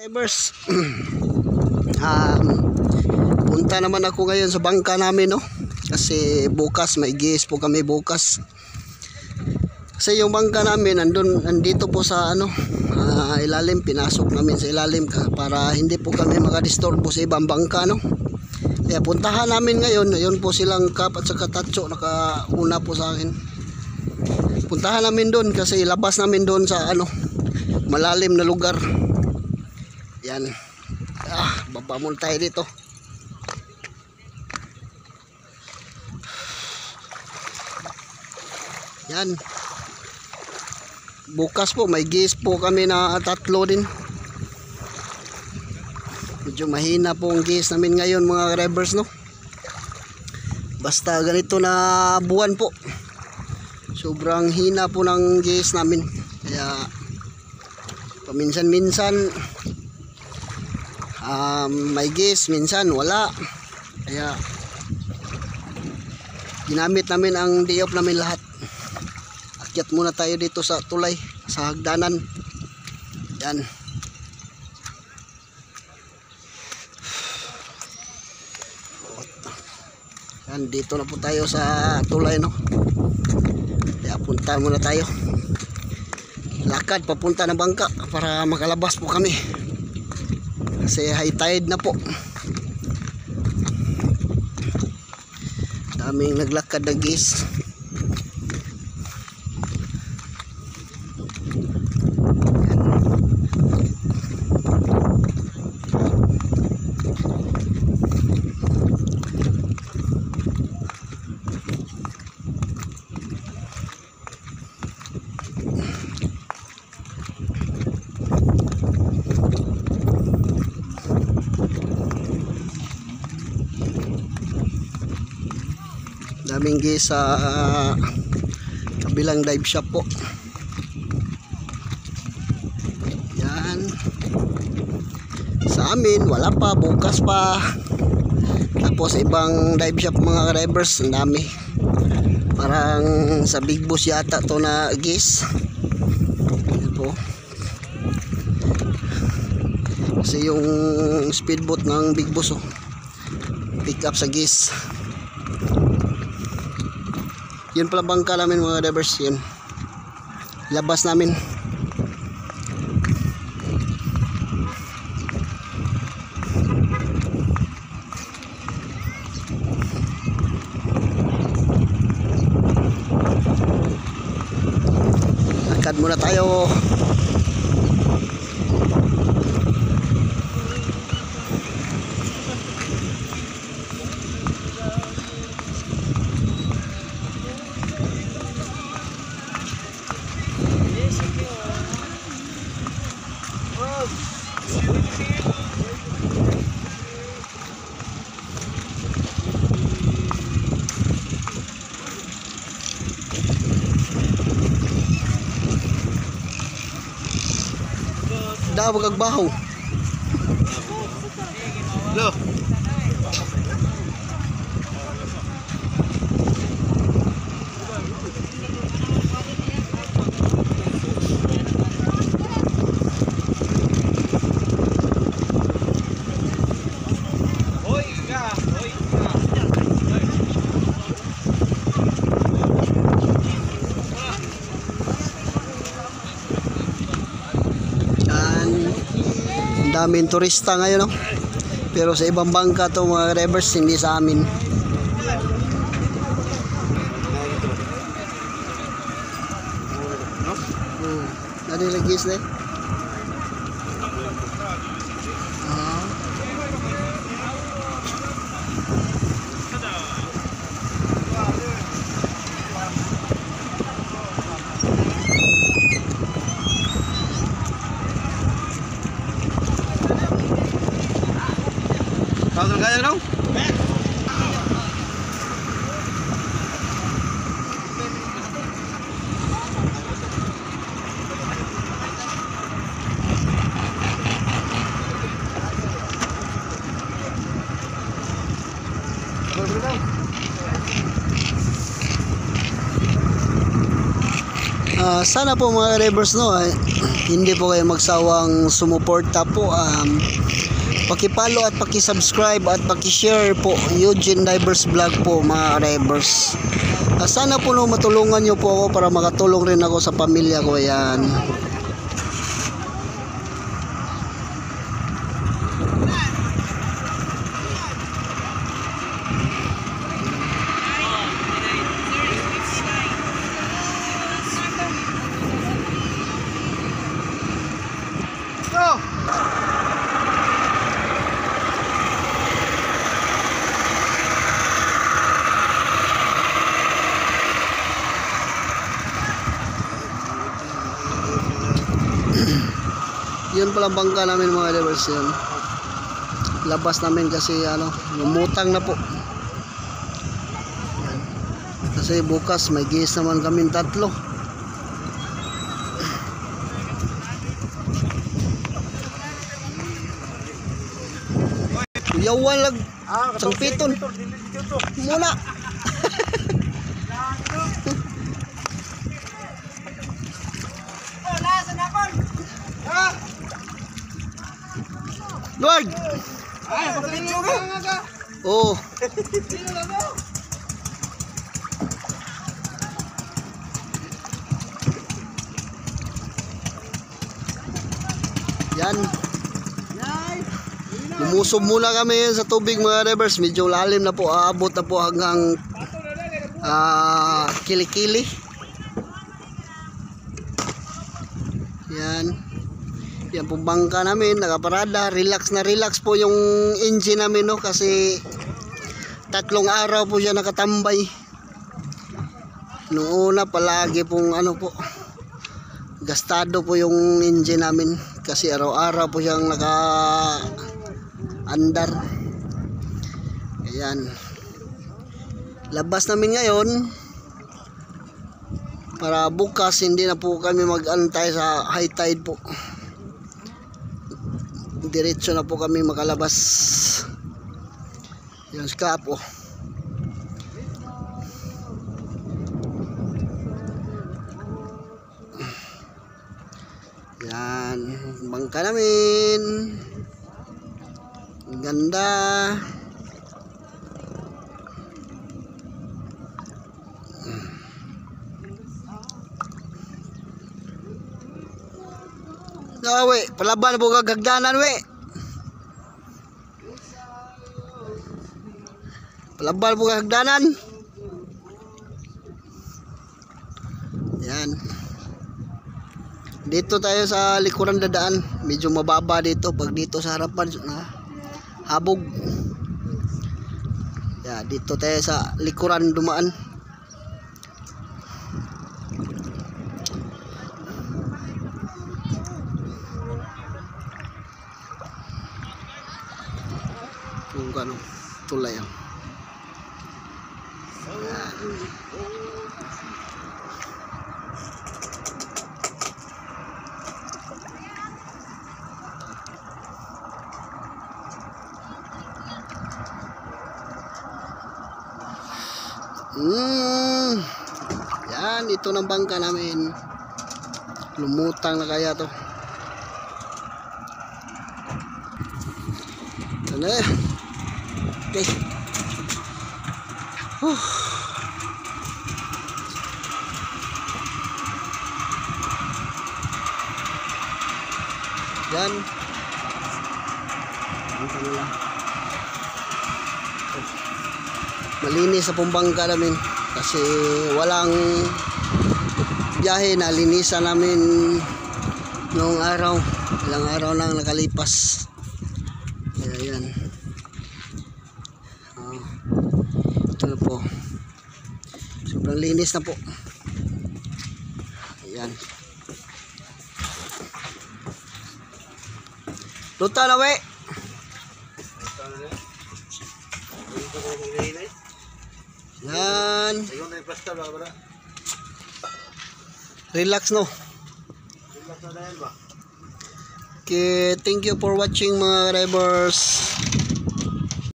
Drivers, punta naman ako ngayon sa bangka namin, no? Kasi bukas may gis po kami bukas. Kasi yung bangka namin nandito po sa ilalim, pinasok namin sa ilalim para hindi po kami makadisturbo sa ibang bangka, no? Kaya puntahan namin ngayon, ayun po silang Kap at saka Tatso nakauna po sa akin. Puntahan namin doon kasi labas namin doon sa malalim na lugar. Yan. Baba muna tayo dito. Yan. Bukas po may gis po kami na 3 din. Medyo mahina po ang gis namin ngayon mga drivers, no? Basta ganito na buwan po. Sobrang hina po ng gis namin. Kaya paminsan-minsan may gis, minsan wala. Kaya ginamit namin ang day off namin lahat. Akyat muna tayo dito sa tulay, sa hagdanan. Yan. Yan, dito na po tayo sa tulay, no? Kaya punta muna tayo. Lakad papunta ng bangka para makalabas po kami. Kasi high tide na po. Daming naglakad na gis. Daming gis sa kabilang dive shop po. Yan. Sa amin wala pa, bukas pa. Tapos ibang dive shop mga drivers, ang dami. Parang sa Big Boss yata to na gis. Yan po. Kasi yung speedboat ng Big Boss, pick up sa gis. Yun pala bangka namin mga drivers, yun. Labas namin. Lakad muna tayo. Dawag agbaho. Lo. Daming turista ngayon, no? Pero sa ibang bangka to mga drivers, hindi sa amin. Ano yung lagis na Pasok kaya no? Sana po mga drivers no, hindi po kayo magsawang sumuporta po. Paki-follow at paki-subscribe at paki-share po Eugene Divers Vlog po mga drivers. Sana po no, matulungan nyo po ako para makatulong rin ako sa pamilya ko. Yan. Yun pala bangka namin mga drivers, yun. Labas namin kasi lumutang na po. Yan. Kasi bukas may gis naman kami 3. Yawan lag sang piton muna. Lord. Oh. Yan. Lumusob muna kami sa tubig mga drivers. Medyo lalim na po. Aabot na po hanggang kilikili. Yan. Yan po bangka namin, nakaparada, relax na relax po yung engine namin no, kasi 3 araw po siya nakatambay. Noong una palagi pong po, gastado po yung engine namin kasi araw-araw po siyang naka-andar. Ayan. Labas namin ngayon para bukas hindi na po kami mag-antay sa high tide po. Diretso na po kami makalabas. Yung scap oh. Yan, bangka namin. Ang ganda. We, palaban po kagagdanan we. Palaban po kagagdanan. Yan. Dito tayo sa likuran dadaan. Medyo mababa dito. Pag dito sa harapan habog. Ya, dito tayo sa likuran dumaan. Kung tulay yan. Yan, ito ng bangka namin. Lumutang na kaya to. Ano eh? Okay. Yan. Malinis sa pumbangka namin kasi walang biyahe na linisan namin noong araw. Ilang araw lang nakalipas. Kaya yan. Ito na po. Sobrang linis na po. Ayan. Luta na we. Yan. Relax no. Okay, thank you for watching mga drivers.